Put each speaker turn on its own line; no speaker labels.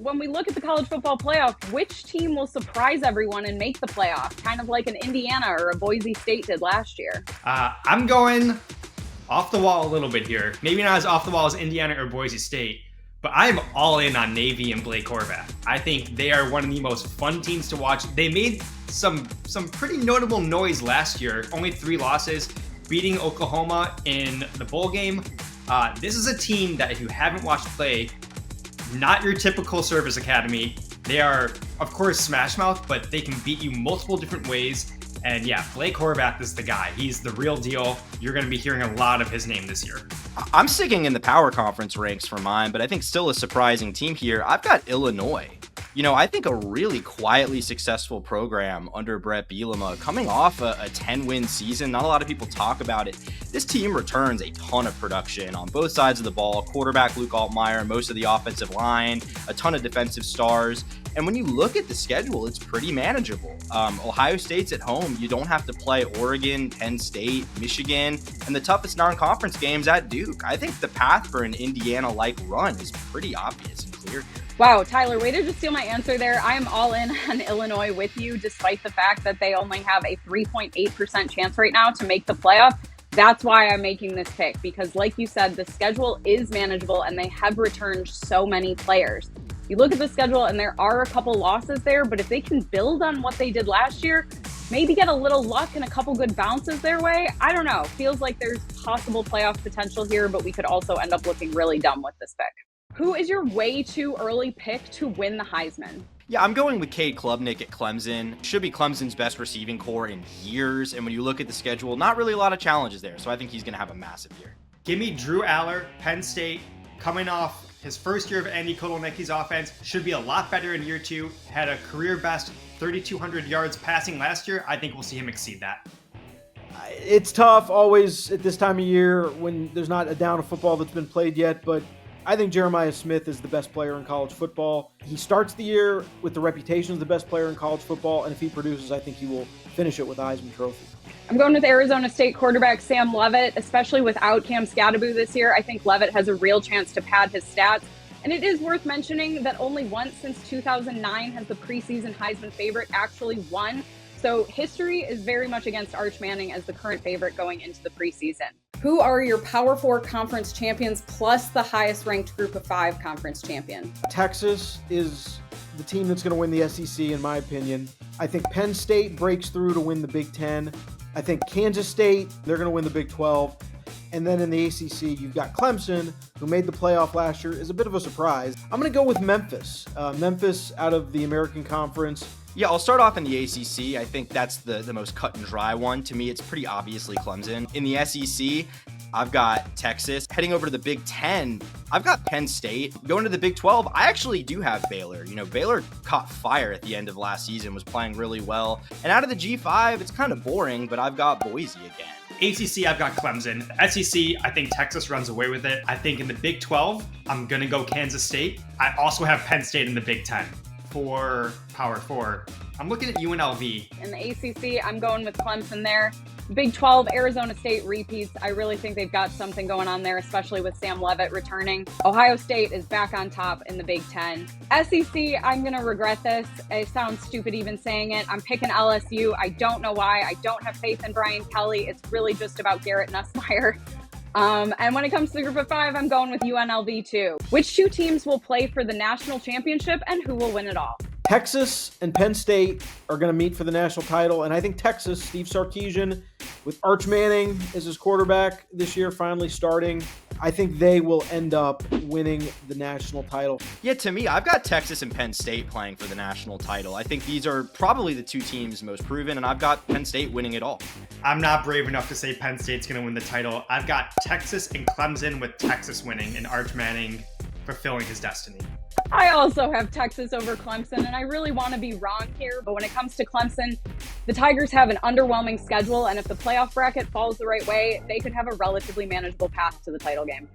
when we look at the college football playoff, which team will surprise everyone and make the playoff? Kind of like an Indiana or a Boise State did last year.
I'm going off the wall a little bit here. Maybe not as off the wall as Indiana or Boise State, but I'm all in on Navy and Blake Horvath. I think they are one of the most fun teams to watch. They made some pretty notable noise last year. Only 3 losses, beating Oklahoma in the bowl game. This is a team that if you haven't watched play, not your typical service academy. They are, of course, smash mouth, but they can beat you multiple different ways. And yeah, Blake Horvath is the guy. He's the real deal. You're going to be hearing a lot of his name this year.
I'm sticking in the power conference ranks for mine, but I think still a surprising team here. I've got Illinois. I think a really quietly successful program under Brett Bielema coming off a 10-win season. Not a lot of people talk about it. This team returns a ton of production on both sides of the ball. Quarterback Luke Altmaier, most of the offensive line, a ton of defensive stars. And when you look at the schedule, it's pretty manageable. Ohio State's at home. You don't have to play Oregon, Penn State, Michigan, and the toughest non-conference games at Duke. I think the path for an Indiana-like run is pretty obvious and clear here.
Wow, Tyler, way to just steal my answer there. I am all in on Illinois with you, despite the fact that they only have a 3.8% chance right now to make the playoff. That's why I'm making this pick, because like you said, the schedule is manageable and they have returned so many players. You look at the schedule and there are a couple losses there, but if they can build on what they did last year, maybe get a little luck and a couple good bounces their way, I don't know. Feels like there's possible playoff potential here, but we could also end up looking really dumb with this pick. Who is your way too early pick to win the Heisman?
Yeah, I'm going with Cade Klubnik at Clemson. Should be Clemson's best receiving core in years. And when you look at the schedule, not really a lot of challenges there. So I think he's going to have a massive year.
Give me Drew Allar, Penn State, coming off his first year of Andy Kotelnicki's offense. Should be a lot better in year 2. Had a career best 3,200 yards passing last year. I think we'll see him exceed that.
It's tough always at this time of year when there's not a down of football that's been played yet, but I think Jeremiah Smith is the best player in college football. He starts the year with the reputation of the best player in college football, and if he produces, I think he will finish it with the Heisman Trophy.
I'm going with Arizona State quarterback Sam Leavitt, especially without Cam Scadaboo this year. I think Leavitt has a real chance to pad his stats. And it is worth mentioning that only once since 2009 has the preseason Heisman favorite actually won. So history is very much against Arch Manning as the current favorite going into the preseason. Who are your Power 4 conference champions plus the highest ranked Group of 5 conference champion?
Texas is the team that's going to win the SEC, in my opinion. I think Penn State breaks through to win the Big Ten. I think Kansas State, they're going to win the Big 12. And then in the ACC, you've got Clemson, who made the playoff last year, is a bit of a surprise. I'm going to go with Memphis. Memphis out of the American Conference.
Yeah, I'll start off in the ACC. I think that's the most cut and dry one. To me, it's pretty obviously Clemson. In the SEC, I've got Texas. Heading over to the Big Ten, I've got Penn State. Going to the Big 12, I actually do have Baylor. Baylor caught fire at the end of last season, was playing really well. And out of the G5, it's kind of boring, but I've got Boise again.
ACC, I've got Clemson. SEC, I think Texas runs away with it. I think in the Big 12, I'm going to go Kansas State. I also have Penn State in the Big 10. For Power 4, I'm looking at UNLV.
In the ACC, I'm going with Clemson there. Big 12, Arizona State repeats. I really think they've got something going on there, especially with Sam Leavitt returning. Ohio State is back on top in the Big 10. SEC, I'm going to regret this. It sounds stupid even saying it. I'm picking LSU. I don't know why. I don't have faith in Brian Kelly. It's really just about Garrett Nussmeier. And when it comes to the Group of 5, I'm going with UNLV too. Which 2 teams will play for the national championship and who will win it all?
Texas and Penn State are going to meet for the national title, and I think Texas, Steve Sarkisian, with Arch Manning as his quarterback this year, finally starting, I think they will end up winning the national title.
Yeah, to me, I've got Texas and Penn State playing for the national title. I think these are probably the 2 teams most proven, and I've got Penn State winning it all.
I'm not brave enough to say Penn State's going to win the title. I've got Texas and Clemson, with Texas winning and Arch Manning fulfilling his destiny.
I also have Texas over Clemson, and I really want to be wrong here, but when it comes to Clemson, the Tigers have an underwhelming schedule, and if the playoff bracket falls the right way, they could have a relatively manageable path to the title game.